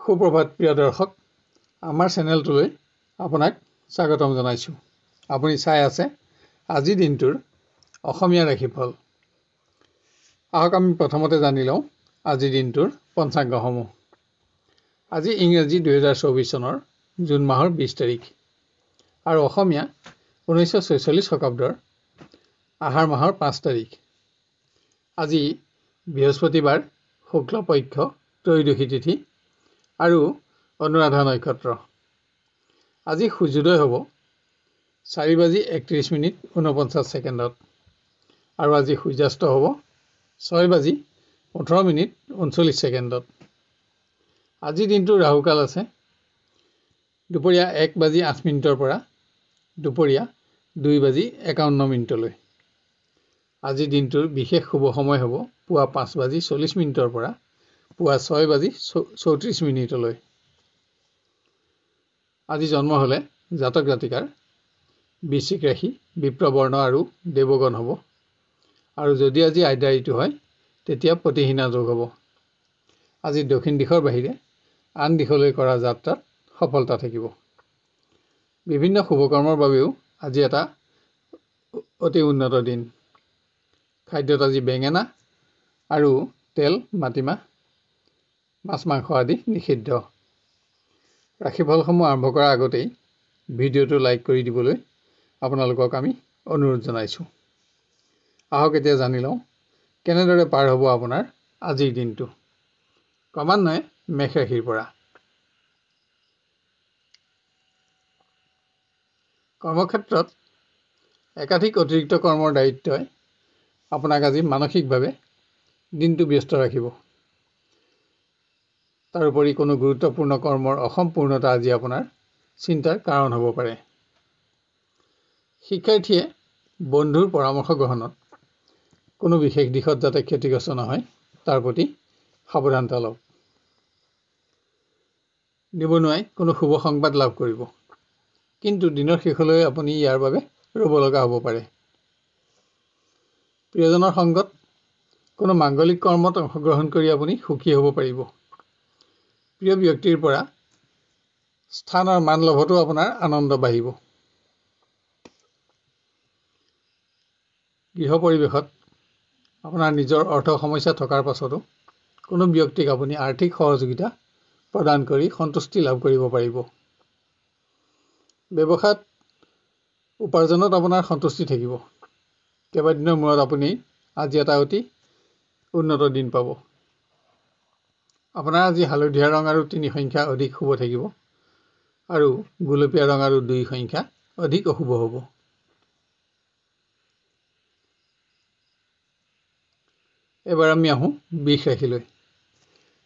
সুপ্ৰভাত প্ৰিয় দৰ্শক, আমাৰ চেনেলটোলৈ আপোনাক স্বাগতম জনাইছোঁ। আপুনি চাই আছে আজিৰ দিনটোৰ অসমীয়া ৰাশিফল। আহক আমি প্ৰথমতে জানি লওঁ আজিৰ দিনটোৰ পঞ্চাংগসমূহ। আজি ইংৰাজী 2024 চনৰ জুন মাহৰ 20 তাৰিখ আৰু অসমীয়া 1946 শকাব্দৰ আহাৰ মাহৰ 5 তাৰিখ। আজি বৃহস্পতিবাৰ, শুক্লপক্ষ ত্ৰয়োদশী তিথি আৰু অনুৰাধা নক্ষত্ৰ। আজি সূৰ্যোদয় হ'ব 4:31:49 আৰু আজি সূৰ্যাস্ত হ'ব 6:18:39। আজিৰ দিনটো ৰাহুকাল আছে দুপৰীয়া 1:08 পৰা দুপৰীয়া 2:51 আজিৰ দিনটোৰ বিশেষ শুভ সময় হ'ব পুৱা 5:40 পৰা পুৱা 6:34। আজি জন্ম হলে জাতক জাতিকাৰ বৃশ্চিক ৰাশি, বিপ্ৰবৰ্ণ আৰু দেৱগণ হ'ব। আৰু যদি আজি আদ্যা ঋতু হয় তেতিয়া প্ৰতিহীনা যোগ হ'ব। আজি দক্ষিণ দিশৰ বাহিৰে আন দিশলৈ কৰা যাত্ৰাত সফলতা থাকিব। বিভিন্ন শুভকৰ্মৰ বাবেও আজি এটা অতি উন্নত দিন। খাদ্যত আজি বেঙেনা আৰু তেল, মাটিমাহ, মাছ মাংস আদি নিষিদ্ধ। ৰাশিফলসমূহ আৰম্ভ কৰাৰ আগতেই ভিডিঅ'টো লাইক কৰি দিবলৈ আপোনালোকক আমি অনুৰোধ জনাইছোঁ। আহক এতিয়া জানি লওঁ কেনেদৰে পাৰ হ'ব আপোনাৰ আজিৰ দিনটো। ক্ৰমান্বয়ে মেষ ৰাশিৰ পৰা। কৰ্মক্ষেত্ৰত একাধিক অতিৰিক্ত কৰ্মৰ দায়িত্বই আপোনাক আজি মানসিকভাৱে দিনটো ব্যস্ত ৰাখিব। তাৰোপৰি কোনো গুৰুত্বপূৰ্ণ কৰ্মৰ অসম্পূৰ্ণতা আজি আপোনাৰ চিন্তাৰ কাৰণ হ'ব পাৰে। শিক্ষাৰ্থীয়ে বন্ধুৰ পৰামৰ্শ গ্ৰহণত কোনো বিশেষ দিশত যাতে ক্ষতিগ্ৰস্ত নহয় তাৰ প্ৰতি সাৱধানতা লওক। নিবনুৱাই কোনো শুভ সংবাদ লাভ কৰিব, কিন্তু দিনৰ শেষলৈ আপুনি ইয়াৰ বাবে ৰ'ব লগা হ'ব পাৰে। প্ৰিয়জনৰ সংগত কোনো মাংগলিক কৰ্মত অংশগ্ৰহণ কৰি আপুনি সুখী হ'ব পাৰিব। প্ৰিয় ব্যক্তিৰ পৰা স্থান আৰু মান লাভতো আপোনাৰ আনন্দ বাঢ়িব। গৃহ পৰিৱেশত আপোনাৰ নিজৰ অৰ্থ সমস্যা থকাৰ পাছতো কোনো ব্যক্তিক আপুনি আৰ্থিক সহযোগিতা প্ৰদান কৰি সন্তুষ্টি লাভ কৰিব পাৰিব। ব্যৱসায়ত উপাৰ্জনত আপোনাৰ সন্তুষ্টি থাকিব। কেইবাদিনৰ মূৰত আপুনি আজি এটা অতি উন্নত দিন পাব। আপোনাৰ আজি হালধীয়া ৰং আৰু 3 সংখ্যা অধিক শুভ থাকিব আৰু গুলপীয়া ৰং আৰু 2 সংখ্যা অধিক অশুভ হ'ব। এবাৰ আমি আহোঁ বৃষ ৰাশিলৈ।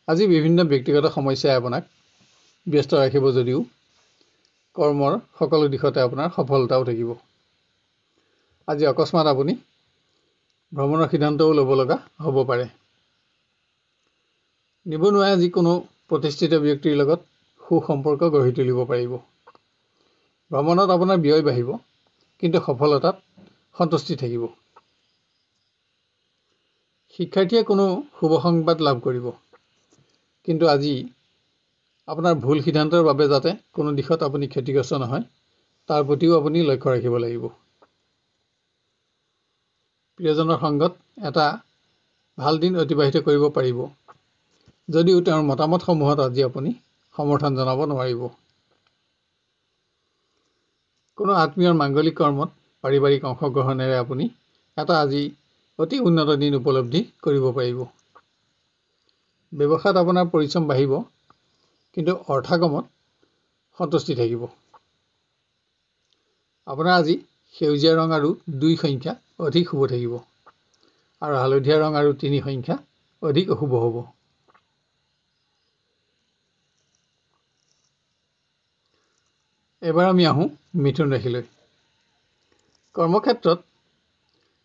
আজি বিভিন্ন ব্যক্তিগত সমস্যাই আপোনাক ব্যস্ত ৰাখিব যদিও কৰ্মৰ সকলো দিশতে আপোনাৰ সফলতাও থাকিব। আজি অকস্মাত আপুনি ভ্ৰমণৰ সিদ্ধান্তও ল'ব লগা হ'ব পাৰে। নিবনুৱাই আজি কোনো প্ৰতিষ্ঠিত ব্যক্তিৰ লগত সুসম্পৰ্ক গঢ়ি তুলিব পাৰিব। ভ্ৰমণত আপোনাৰ ব্যয় বাঢ়িব, কিন্তু সফলতাত সন্তুষ্টি থাকিব। শিক্ষাৰ্থীয়ে কোনো শুভ সংবাদ লাভ কৰিব, কিন্তু আজি আপোনাৰ ভুল সিদ্ধান্তৰ বাবে যাতে কোনো দিশত আপুনি ক্ষতিগ্ৰস্ত নহয় তাৰ প্ৰতিও আপুনি লক্ষ্য ৰাখিব লাগিব। প্ৰিয়জনৰ সংগত এটা ভাল দিন অতিবাহিত কৰিব পাৰিব, যদিও তেওঁৰ মতামতসমূহত আজি আপুনি সমৰ্থন জনাব নোৱাৰিব। কোনো আত্মীয়ৰ মাংগলিক কৰ্মত পাৰিবাৰিক অংশগ্ৰহণেৰে আপুনি এটা আজি অতি উন্নত দিন উপলব্ধি কৰিব পাৰিব। ব্যৱসায়ত আপোনাৰ পৰিশ্ৰম বাঢ়িব, কিন্তু অৰ্থাগমত সন্তুষ্টি থাকিব। আপোনাৰ আজি সেউজীয়া ৰং আৰু 2 সংখ্যা অধিক শুভ থাকিব আৰু হালধীয়া ৰং আৰু 3 সংখ্যা অধিক অশুভ হ'ব। এবাৰ আমি আহোঁ মিথুন ৰাশিলৈ। কৰ্মক্ষেত্ৰত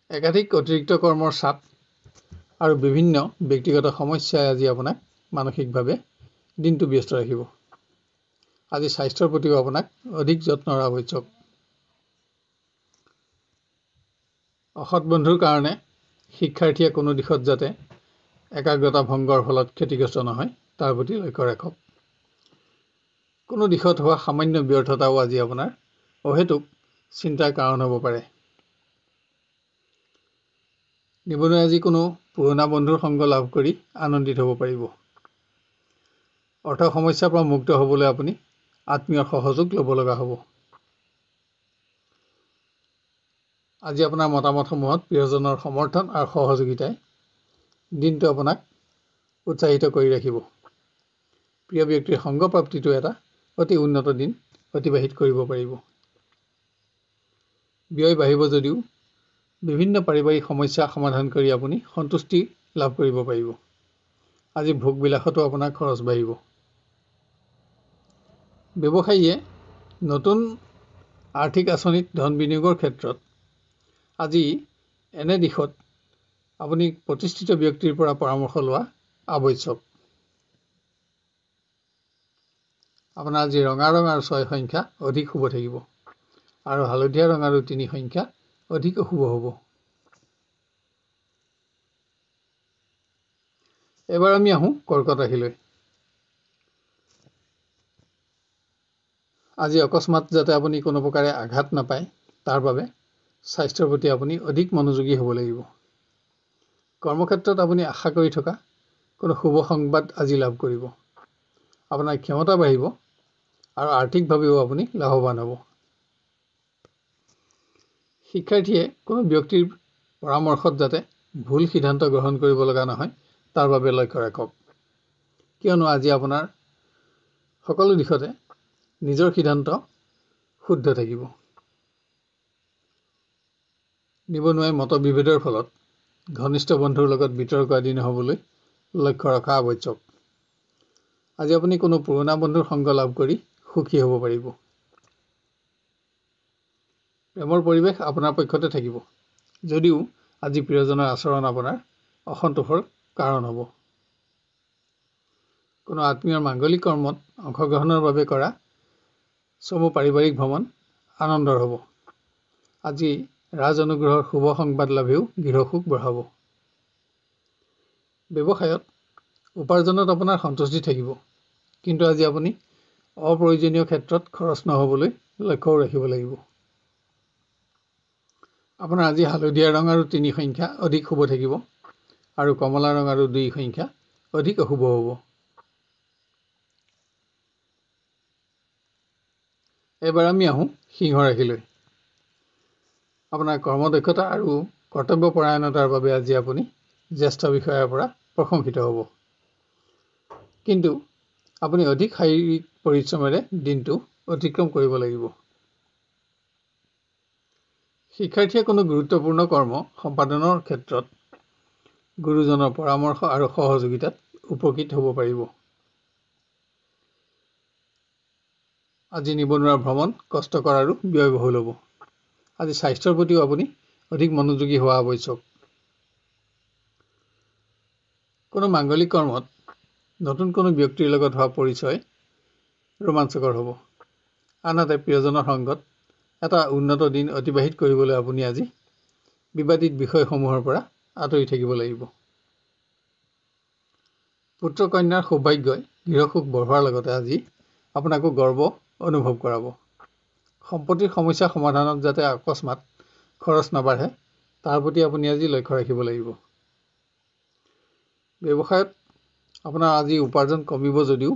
একাধিক অতিৰিক্ত কৰ্মৰ চাপ আৰু বিভিন্ন ব্যক্তিগত সমস্যাই আজি আপোনাক মানসিকভাৱে দিনটো ব্যস্ত ৰাখিব। আজি স্বাস্থ্যৰ প্ৰতিও আপোনাক অধিক যত্নৰ আৱশ্যক। অসৎ বন্ধুৰ কাৰণে শিক্ষাৰ্থীয়ে কোনো দিশত যাতে একাগ্ৰতা ভংগৰ ফলত ক্ষতিগ্ৰস্ত নহয় তাৰ প্ৰতি লক্ষ্য ৰাখক। কোনো দিশত হোৱা সামান্য ব্যৰ্থতাও আজি আপোনাৰ অহেতুক চিন্তাৰ কাৰণ হ'ব পাৰে। নিবনুৱাই আজি কোনো পুৰণা বন্ধুৰ সংগ লাভ কৰি আনন্দিত হ'ব পাৰিব। অৰ্থ সমস্যাৰ পৰা মুক্ত হ'বলৈ আপুনি আত্মীয়ৰ সহযোগ ল'ব লগা হ'ব। আজি আপোনাৰ মতামতসমূহত প্ৰিয়জনৰ সমৰ্থন আৰু সহযোগিতাই দিনটো আপোনাক উৎসাহিত কৰি ৰাখিব। প্ৰিয় ব্যক্তিৰ সংগ প্ৰাপ্তিটো এটা অতি উন্নত দিন অতিবাহিত কৰিব পাৰিব। ব্যয় বাঢ়িব যদিও বিভিন্ন পাৰিবাৰিক সমস্যা সমাধান কৰি আপুনি সন্তুষ্টি লাভ কৰিব পাৰিব। আজি ভোগবিলাসতো আপোনাৰ খৰচ বাঢ়িব। ব্যৱসায়ীয়ে নতুন আৰ্থিক আঁচনিত ধন বিনিয়োগৰ ক্ষেত্ৰত আজি এনে দিশত আপুনি প্ৰতিষ্ঠিত ব্যক্তিৰ পৰা পৰামৰ্শ লোৱা আৱশ্যক। আপোনাৰ আজি ৰঙা ৰং আৰু 6 সংখ্যা অধিক শুভ থাকিব আৰু হালধীয়া ৰং আৰু 3 সংখ্যা অধিক অশুভ হ'ব। এবাৰ আমি আহোঁ কৰ্কট ৰাশিলৈ। আজি অকস্মাত যাতে আপুনি কোনো প্ৰকাৰে আঘাত নাপায় তাৰ বাবে স্বাস্থ্যৰ প্ৰতি আপুনি অধিক মনোযোগী হ'ব লাগিব। কৰ্মক্ষেত্ৰত আপুনি আশা কৰি থকা কোনো শুভ সংবাদ আজি লাভ কৰিব। আপোনাৰ ক্ষমতা বাঢ়িব আৰু আৰ্থিকভাৱেও আপুনি লাভৱান হ'ব। শিক্ষাৰ্থীয়ে কোনো ব্যক্তিৰ পৰামৰ্শত যাতে ভুল সিদ্ধান্ত গ্ৰহণ কৰিব লগা নহয় তাৰ বাবে লক্ষ্য ৰাখক, কিয়নো আজি আপোনাৰ সকলো দিশতে নিজৰ সিদ্ধান্ত শুদ্ধ থাকিব। নিবনুৱাই মতবিভেদৰ ফলত ঘনিষ্ঠ বন্ধুৰ লগত বিতৰ্ক আদি নহ'বলৈ লক্ষ্য ৰখা আৱশ্যক। আজি আপুনি কোনো পুৰণা বন্ধুৰ সংগ লাভ কৰি সুখী হ'ব পাৰিব। প্ৰেমৰ পৰিৱেশ আপোনাৰ পক্ষতে থাকিব যদিও আজি প্ৰিয়জনৰ আচৰণ আপোনাৰ অসন্তোষৰ কাৰণ হ'ব। কোনো আত্মীয়ৰ মাংগলিক কৰ্মত অংশগ্ৰহণৰ বাবে কৰা চমু পাৰিবাৰিক ভ্ৰমণ আনন্দৰ হ'ব। আজি ৰাজ অনুগ্ৰহৰ শুভ সংবাদ লাভেও গৃহসুখ বঢ়াব। ব্যৱসায়ত উপাৰ্জনত আপোনাৰ সন্তুষ্টি থাকিব, কিন্তু আজি আপুনি অপ্ৰয়োজনীয় ক্ষেত্ৰত খৰচ নহ'বলৈ লক্ষ্যও ৰাখিব লাগিব। আপোনাৰ আজি হালধীয়া ৰং আৰু 3 সংখ্যা অধিক শুভ থাকিব আৰু কমলা ৰং আৰু 2 সংখ্যা অধিক অশুভ হ'ব। এবাৰ আমি আহোঁ সিংহ ৰাশিলৈ। আপোনাৰ কৰ্মদক্ষতা আৰু কৰ্তব্যপৰায়ণতাৰ বাবে আজি আপুনি জ্যেষ্ঠ বিষয়াৰ পৰা প্ৰশংসিত হ'ব, কিন্তু আপুনি অধিক শাৰীৰিক পৰিশ্ৰমেৰে দিনটো অতিক্ৰম কৰিব লাগিব। শিক্ষাৰ্থীয়ে কোনো গুৰুত্বপূৰ্ণ কৰ্ম সম্পাদনৰ ক্ষেত্ৰত গুৰুজনৰ পৰামৰ্শ আৰু সহযোগিতাত উপকৃত হ'ব পাৰিব। আজি নিবনুৱাৰ ভ্ৰমণ কষ্টকৰ আৰু ব্যয়বহুল হ'ব। আজি স্বাস্থ্যৰ প্ৰতিও আপুনি অধিক মনোযোগী হোৱা আৱশ্যক। কোনো মাংগলিক কৰ্মত নতুন কোনো ব্যক্তিৰ লগত হোৱা পৰিচয় ৰোমাঞ্চকৰ হ'ব। আনহাতে প্ৰিয়জনৰ সংগত এটা উন্নত দিন অতিবাহিত কৰিবলৈ আপুনি আজি বিবাদিত বিষয়সমূহৰ পৰা আঁতৰি থাকিব লাগিব। পুত্ৰ কন্যাৰ সৌভাগ্যই গৃহসুখ বঢ়োৱাৰ লগতে আজি আপোনাকো গৰ্ব অনুভৱ কৰাব। সম্পত্তিৰ সমস্যা সমাধানত যাতে অকস্মাত খৰচ নাবাঢ়ে তাৰ প্ৰতি আপুনি আজি লক্ষ্য ৰাখিব লাগিব। ব্যৱসায়ত আপোনাৰ আজি উপাৰ্জন কমিব যদিও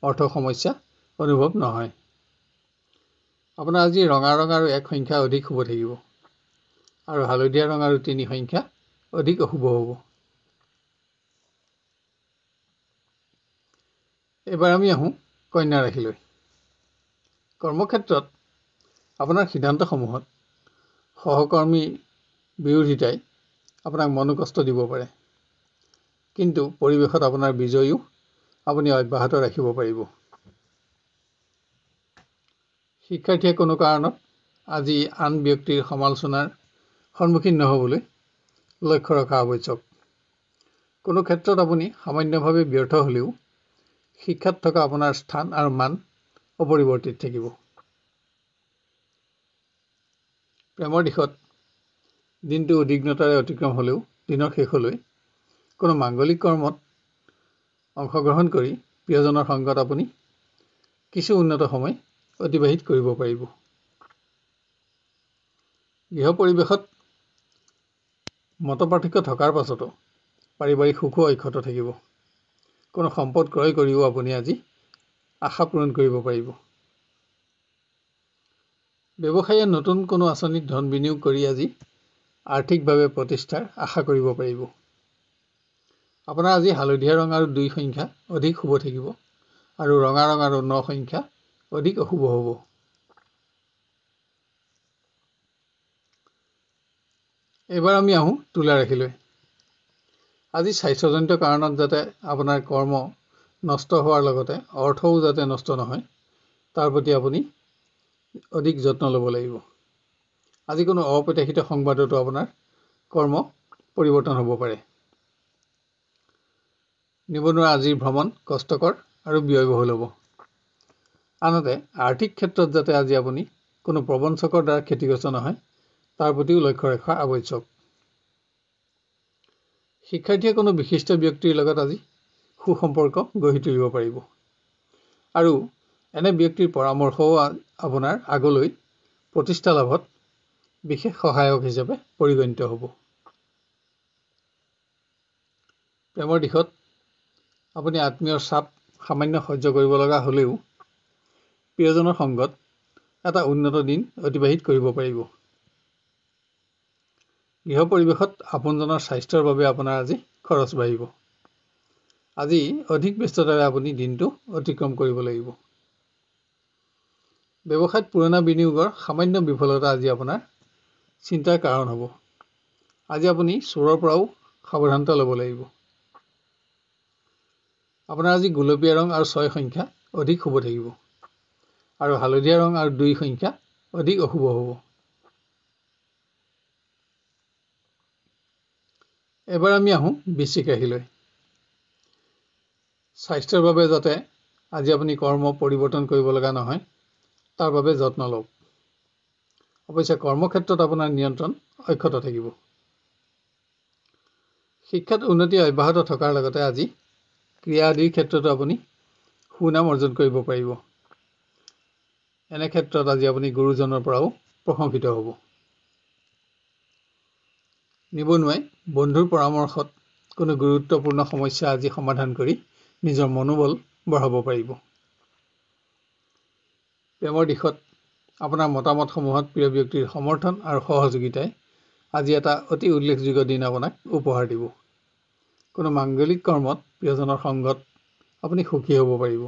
অৰ্থ সমস্যা অনুভৱ নহয়। আপোনাৰ আজি ৰঙা ৰং আৰু 1 সংখ্যা অধিক শুভ থাকিব আৰু হালধীয়া ৰং আৰু 3 সংখ্যা অধিক অশুভ হ'ব। এবাৰ আমি আহোঁ কন্যা ৰাশিলৈ। কৰ্মক্ষেত্ৰত আপোনাৰ সিদ্ধান্তসমূহত সহকৰ্মী বিৰোধিতাই আপোনাক মনোকষ্ট দিব পাৰে, কিন্তু পৰিৱেশত আপোনাৰ বিজয়ো আপুনি অব্যাহত ৰাখিব পাৰিব। শিক্ষাৰ্থীয়ে কোনো কাৰণত আজি আন ব্যক্তিৰ সমালোচনাৰ সন্মুখীন নহ'বলৈ লক্ষ্য ৰখা আৱশ্যক। কোনো ক্ষেত্ৰত আপুনি সামান্যভাৱে ব্যৰ্থ হ'লেও শিক্ষাত থকা আপোনাৰ স্থান আৰু মান অপৰিৱৰ্তিত থাকিব। প্ৰেমৰ দিশত দিনটো উদ্বিগ্নতাৰে অতিক্ৰম হ'লেও দিনৰ শেষলৈ কোনো মাংগলিক কৰ্মত অংশগ্ৰহণ কৰি প্ৰিয়জনৰ সংগত আপুনি কিছু উন্নত সময় অতিবাহিত কৰিব পাৰিব। গৃহ পৰিৱেশত মতপাৰ্থক্য থকাৰ পাছতো পাৰিবাৰিক সুখো অক্ষত থাকিব। কোনো সম্পদ ক্ৰয় কৰিও আপুনি আজি আশা পূৰণ কৰিব পাৰিব। ব্যৱসায়ীয়ে নতুন কোনো আঁচনিত ধন বিনিয়োগ কৰি আজি আৰ্থিকভাৱে প্ৰতিষ্ঠাৰ আশা কৰিব পাৰিব। আপোনাৰ আজি হালধীয়া ৰং আৰু 2 সংখ্যা অধিক শুভ থাকিব আৰু ৰঙা ৰং আৰু 9 সংখ্যা অধিক অশুভ হ'ব। এবাৰ আমি আহোঁ তুলা ৰাশিলৈ। আজি স্বাস্থ্যজনিত কাৰণত যাতে আপোনাৰ কৰ্ম নষ্ট হোৱাৰ লগতে অৰ্থও যাতে নষ্ট নহয় তাৰ প্ৰতি আপুনি অধিক যত্ন ল'ব লাগিব। আজি কোনো অপ্ৰত্যাশিত সংবাদতো আপোনাৰ কৰ্ম পৰিৱৰ্তন হ'ব পাৰে। নিবনুৱা আজিৰ ভ্ৰমণ কষ্টকৰ আৰু ব্যয়বহুল হ'ব। আনহাতে আৰ্থিক ক্ষেত্ৰত যাতে আজি আপুনি কোনো প্ৰবঞ্চকৰ দ্বাৰা ক্ষতিগ্ৰস্ত নহয় তাৰ প্ৰতিও লক্ষ্য ৰখা আৱশ্যক। শিক্ষাৰ্থীয়ে কোনো বিশিষ্ট ব্যক্তিৰ লগত আজি সুসম্পৰ্ক গঢ়ি তুলিব পাৰিব আৰু এনে ব্যক্তিৰ পৰামৰ্শও আপোনাৰ আগলৈ প্ৰতিষ্ঠা লাভত বিশেষ সহায়ক হিচাপে পৰিগণিত হ'ব। প্ৰেমৰ দিশত আপুনি আত্মীয়ৰ চাপ সামান্য সহ্য কৰিব লগা হ'লেও প্ৰিয়জনৰ সংগত এটা উন্নত দিন অতিবাহিত কৰিব পাৰিব। গৃহ পৰিৱেশত আপোনজনৰ স্বাস্থ্যৰ বাবে আপোনাৰ আজি খৰচ বাঢ়িব। আজি অধিক ব্যস্ততাৰে আপুনি দিনটো অতিক্ৰম কৰিব লাগিব। ব্যৱসায়ত পুৰণা বিনিয়োগৰ সামান্য বিফলতা আজি আপোনাৰ চিন্তাৰ কাৰণ হ'ব। আজি আপুনি চোৰৰ পৰাও সাৱধানতা ল'ব লাগিব। আপোনাৰ আজি গোলপীয়া ৰং আৰু 6 সংখ্যা অধিক শুভ থাকিব আৰু হালধীয়া ৰং আৰু 2 সংখ্যা অধিক অশুভ হ'ব। এবাৰ আমি আহোঁ বৃশ্চিক ৰাশিলৈ। স্বাস্থ্যৰ বাবে যাতে আজি আপুনি কৰ্ম পৰিৱৰ্তন কৰিব লগা নহয় তাৰ বাবে যত্ন লওক। অৱশ্যে কৰ্মক্ষেত্ৰত আপোনাৰ নিয়ন্ত্ৰণ অক্ষত থাকিব। শিক্ষাত উন্নতি অব্যাহত থকাৰ লগতে আজি ক্ৰীড়া আদিৰ ক্ষেত্ৰতো আপুনি সুনাম অৰ্জন কৰিব পাৰিব। এনে ক্ষেত্ৰত আজি আপুনি গুৰুজনৰ পৰাও প্ৰশংসিত হ'ব। নিবনুৱাই বন্ধুৰ পৰামৰ্শত কোনো গুৰুত্বপূৰ্ণ সমস্যা আজি সমাধান কৰি নিজৰ মনোবল বঢ়াব পাৰিব। প্ৰেমৰ দিশত আপোনাৰ মতামতসমূহত প্ৰিয় ব্যক্তিৰ সমৰ্থন আৰু সহযোগিতাই আজি এটা অতি উল্লেখযোগ্য দিন আপোনাক উপহাৰ দিব। কোনো মাংগলিক কৰ্মত প্ৰিয়জনৰ সংগত আপুনি সুখী হ'ব পাৰিব।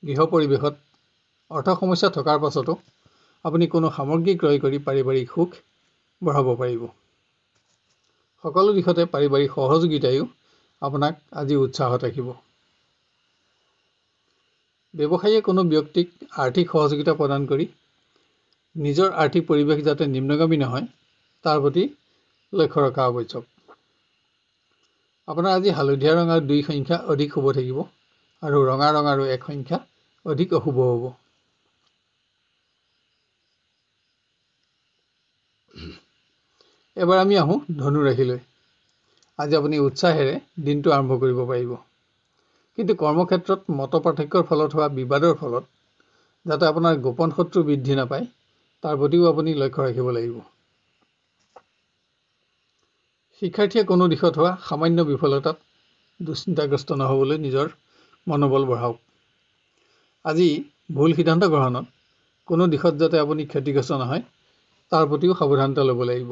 গৃহ পৰিৱেশত অৰ্থ সমস্যা থকাৰ পাছতো আপুনি কোনো সামগ্ৰী ক্ৰয় কৰি পাৰিবাৰিক সুখ বঢ়াব পাৰিব। সকলো দিশতে পাৰিবাৰিক সহযোগিতায়ো আপোনাক আজি উৎসাহত ৰাখিব। ব্যৱসায়ীয়ে কোনো ব্যক্তিক আৰ্থিক সহযোগিতা প্ৰদান কৰি নিজৰ আৰ্থিক পৰিৱেশ যাতে নিম্নগামী নহয় তাৰ প্ৰতি লক্ষ্য ৰখা আৱশ্যক। আপোনাৰ আজি হালধীয়া ৰং আৰু 2 সংখ্যা অধিক শুভ থাকিব আৰু ৰঙা ৰং আৰু 1 সংখ্যা অধিক অশুভ হ'ব। এবাৰ আমি আহোঁ ধনু ৰাশিলৈ। আজি আপুনি উৎসাহেৰে দিনটো আৰম্ভ কৰিব পাৰিব। কিন্তু কৰ্মক্ষেত্ৰত মতপাৰ্থক্যৰ ফলত হোৱা বিবাদৰ ফলত যাতে আপোনাৰ গোপন শত্ৰু বৃদ্ধি নাপায় তাৰ প্ৰতিও আপুনি লক্ষ্য ৰাখিব লাগিব। শিক্ষাৰ্থীয়ে কোনো দিশত হোৱা সামান্য বিফলতাত দুশ্চিন্তাগ্ৰস্ত নহ'বলৈ নিজৰ মনোবল বঢ়াওক। আজি ভুল সিদ্ধান্ত গ্ৰহণত কোনো দিশত যাতে আপুনি ক্ষতিগ্ৰস্ত নহয় তাৰ প্ৰতিও সাৱধানতা ল'ব লাগিব।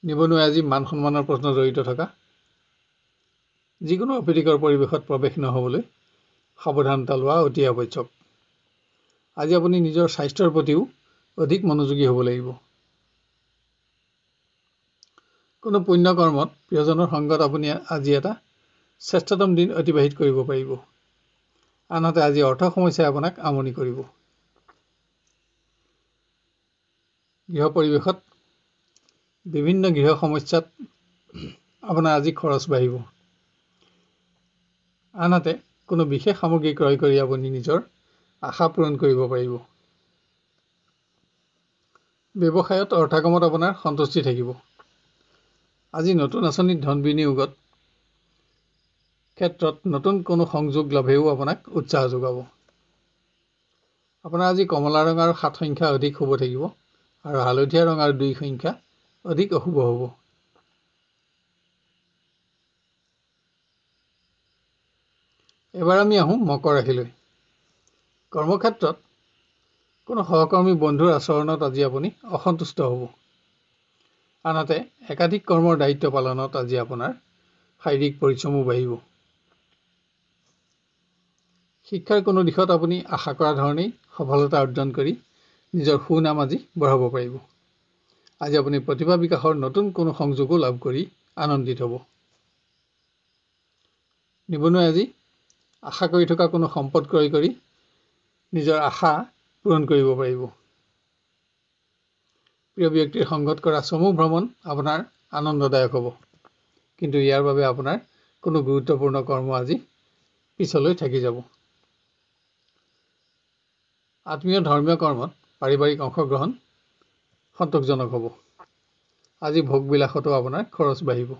নিবনুৱাই আজি মান সন্মানৰ প্ৰশ্ন জড়িত থকা যিকোনো অপ্ৰীতিকৰ পৰিৱেশত প্ৰৱেশ নহ'বলৈ সাৱধানতা লোৱা অতি আৱশ্যক। আজি আপুনি নিজৰ স্বাস্থ্যৰ প্ৰতিও অধিক মনোযোগী হ'ব লাগিব। কোনো পুণ্য কৰ্মত প্ৰিয়জনৰ সংগত আপুনি আজি এটা শ্ৰেষ্ঠতম দিন অতিবাহিত কৰিব পাৰিব। আনহাতে আজি অৰ্থ সমস্যাই আপোনাক আমনি কৰিব। গৃহ পৰিৱেশত বিভিন্ন গৃহ সমস্যাত আপোনাৰ আজি খৰচ বাঢ়িব। আনহাতে কোনো বিশেষ সামগ্ৰী ক্ৰয় কৰি আপুনি নিজৰ আশা পূৰণ কৰিব পাৰিব। ব্যৱসায়ত অৰ্থকামত আপোনাৰ সন্তুষ্টি থাকিব। আজি নতুন আঁচনিত ধন বিনিয়োগত ক্ষেত্ৰত নতুন কোনো সংযোগ লাভেও আপোনাক উৎসাহ যোগাব। আপোনাৰ আজি কমলা ৰং আৰু 7 সংখ্যা অধিক শুভ থাকিব আৰু হালধীয়া ৰং আৰু 2 সংখ্যা অধিক অশুভ হ'ব। এবাৰ আমি আহোঁ মকৰ ৰাশিলৈ। কৰ্মক্ষেত্ৰত কোনো সহকৰ্মী বন্ধুৰ আচৰণত আজি আপুনি অসন্তুষ্ট হ'ব। আনহাতে একাধিক কৰ্মৰ দায়িত্ব পালনত আজি আপোনাৰ শাৰীৰিক পৰিশ্ৰমো বাঢ়িব। শিক্ষাৰ কোনো দিশত আপুনি আশা কৰা ধৰণেই সফলতা অৰ্জন কৰি নিজৰ সুনাম আজি বঢ়াব পাৰিব। আজি আপুনি প্ৰতিভা বিকাশৰ নতুন কোনো সংযোগো লাভ কৰি আনন্দিত হ'ব। নিবনুৱাই আজি আশা কৰি থকা কোনো সম্পদ ক্ৰয় কৰি নিজৰ আশা পূৰণ কৰিব পাৰিব। প্ৰিয় ব্যক্তিৰ সংগত কৰা চমু ভ্ৰমণ আপোনাৰ আনন্দদায়ক হ'ব, কিন্তু ইয়াৰ বাবে আপোনাৰ কোনো গুৰুত্বপূৰ্ণ কৰ্ম আজি পিছলৈ থাকি যাব। আত্মীয় ধৰ্মীয় কৰ্মত পাৰিবাৰিক অংশগ্ৰহণ সন্তোষজনক হ'ব। আজি ভোগবিলাসতো আপোনাৰ খৰচ বাঢ়িব।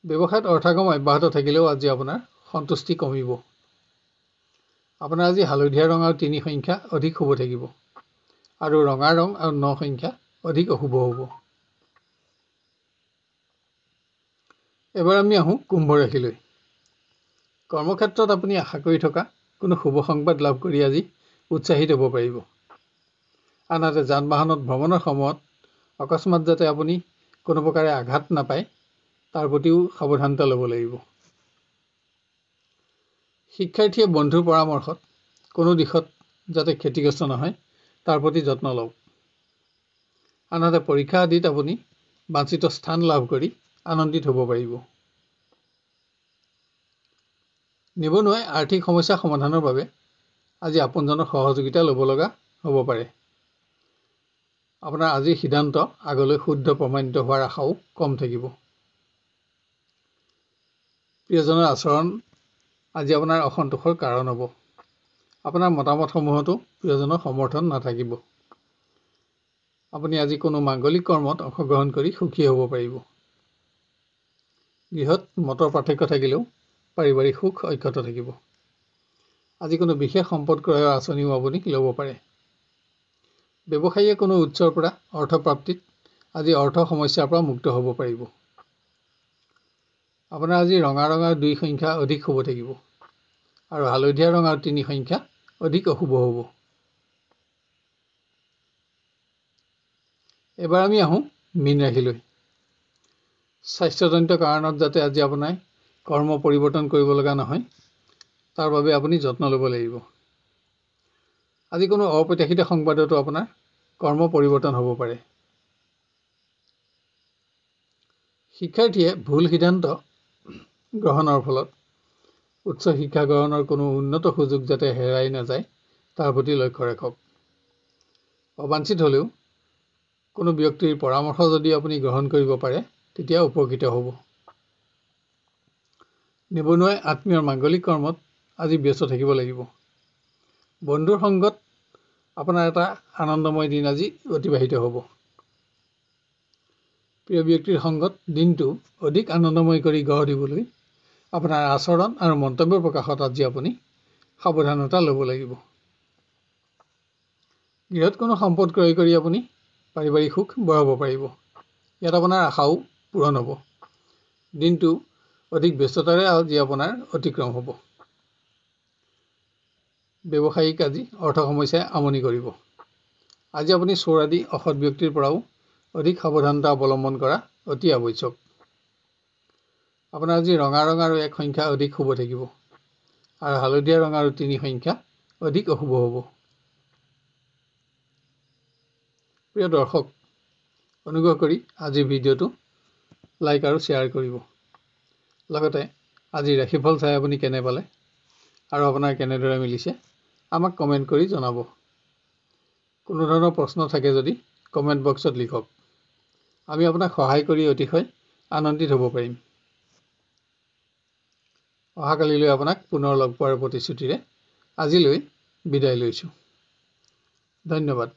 ব্যৱসায়ত অৰ্থাগম অব্যাহত থাকিলেও আজি আপোনাৰ সন্তুষ্টি কমিব। আপোনাৰ আজি হালধীয়া ৰং আৰু 3 সংখ্যা অধিক শুভ থাকিব আৰু ৰঙা ৰং আৰু 9 সংখ্যা অধিক অশুভ হ'ব। এবাৰ আমি আহোঁ কুম্ভ ৰাশিলৈ। কৰ্মক্ষেত্ৰত আপুনি আশা কৰি থকা কোনো শুভ সংবাদ লাভ কৰি আজি উৎসাহিত হ'ব পাৰিব। আনহাতে যান বাহনত ভ্ৰমণৰ সময়ত অকস্মাত যাতে আপুনি কোনো প্ৰকাৰে আঘাত নাপায় তাৰ প্ৰতিও সাৱধানতা ল'ব লাগিব। শিক্ষাৰ্থীয়ে বন্ধুৰ পৰামৰ্শত কোনো দিশত যাতে ক্ষতিগ্ৰস্ত নহয় তাৰ প্ৰতি যত্ন লওক। আনহাতে পৰীক্ষা আদিত আপুনি বাঞ্ছিত স্থান লাভ কৰি আনন্দিত হ'ব পাৰিব। নিবনুৱাই আৰ্থিক সমস্যা সমাধানৰ বাবে আজি আপোনজনৰ সহযোগিতা ল'ব লগা হ'ব পাৰে। আপোনাৰ আজিৰ সিদ্ধান্ত আগলৈ শুদ্ধ প্ৰমাণিত হোৱাৰ আশাও কম থাকিব। প্ৰিয়জনৰ আচৰণ আজি আপোনাৰ অসন্তোষৰ কাৰণ হ'ব। আপোনাৰ মতামতসমূহতো প্ৰিয়জনৰ সমৰ্থন নাথাকিব। আপুনি আজি কোনো মাংগলিক কৰ্মত অংশগ্ৰহণ কৰি সুখী হ'ব পাৰিব। গৃহত মতৰ পাৰ্থক্য থাকিলেও পাৰিবাৰিক সুখ অক্ষত থাকিব। আজি কোনো বিশেষ সম্পদ ক্ৰয়ৰ আঁচনিও আপুনি ল'ব পাৰে। ব্যৱসায়ীয়ে কোনো উৎসৰ পৰা অৰ্থপ্ৰাপ্তিত আজি অৰ্থ সমস্যাৰ পৰা মুক্ত হ'ব পাৰিব। আপোনাৰ আজি ৰঙা ৰং আৰু 2 সংখ্যা অধিক শুভ থাকিব আৰু হালধীয়া ৰং আৰু 3 সংখ্যা অধিক অশুভ হ'ব। এবাৰ আমি আহোঁ মীন ৰাশিলৈ। স্বাস্থ্যজনিত কাৰণত যাতে আজি আপোনাৰ কৰ্ম পৰিৱৰ্তন কৰিব লগা নহয় তাৰ বাবে আপুনি যত্ন ল'ব লাগিব। আজি কোনো অপ্ৰত্যাশিত সংবাদতো আপোনাৰ কৰ্ম পৰিৱৰ্তন হ'ব পাৰে। শিক্ষাৰ্থীয়ে ভুল সিদ্ধান্ত গ্ৰহণৰ ফলত উচ্চ শিক্ষা গ্ৰহণৰ কোনো উন্নত সুযোগ যাতে হেৰাই নাযায় তাৰ প্ৰতি লক্ষ্য ৰাখক। অবাঞ্ছিত হ'লেও কোনো ব্যক্তিৰ পৰামৰ্শ যদি আপুনি গ্ৰহণ কৰিব পাৰে তেতিয়া উপকৃত হ'ব। নিবনুৱাই আত্মীয়ৰ মাংগলিক কৰ্মত আজি ব্যস্ত থাকিব লাগিব। বন্ধুৰ সংগত আপোনাৰ এটা আনন্দময় দিন আজি অতিবাহিত হ'ব। প্ৰিয় ব্যক্তিৰ সংগত দিনটো অধিক আনন্দময় কৰি গঢ় দিবলৈ আপোনাৰ আচৰণ আৰু মন্তব্য প্ৰকাশত আজি আপুনি সাৱধানতা ল'ব লাগিব। গৃহত কোনো সম্পদ ক্ৰয় কৰি আপুনি পাৰিবাৰিক সুখ বঢ়াব পাৰিব। ইয়াত আপোনাৰ আশাও পূৰণ হ'ব। দিনটো অধিক ব্যস্ততাৰে আজি আপোনাৰ অতিক্ৰম হ'ব। ব্যৱসায়িক আজি অৰ্থ সমস্যাই আমনি কৰিব। আজি আপুনি চোৰ আদি অসৎ ব্যক্তিৰ পৰাও অধিক সাৱধানতা অৱলম্বন কৰা অতি আৱশ্যক। আপোনাৰ আজি ৰঙা ৰং আৰু 1 সংখ্যা অধিক শুভ থাকিব আৰু হালধীয়া ৰং আৰু 3 সংখ্যা অধিক অশুভ হ'ব। প্ৰিয় দৰ্শক, অনুগ্ৰহ কৰি আজিৰ ভিডিঅ'টো লাইক আৰু শ্বেয়াৰ কৰিব। লগতে আজি ৰাশিফল চাই আপুনি কেনে পালে আৰু আপোনাৰ কেনেদৰে মিলিছে আমাক কমেণ্ট কৰি জনাব। কোনো ধৰণৰ প্ৰশ্ন থাকে যদি কমেণ্ট বক্সত লিখক। আমি আপোনাক সহায় কৰি অতিশয় আনন্দিত হ'ব পাৰিম। অহাকালিলৈ আপোনাক পুনৰ লগ পোৱাৰ প্ৰতিশ্ৰুতিৰে আজিলৈ বিদায় লৈছোঁ। ধন্যবাদ।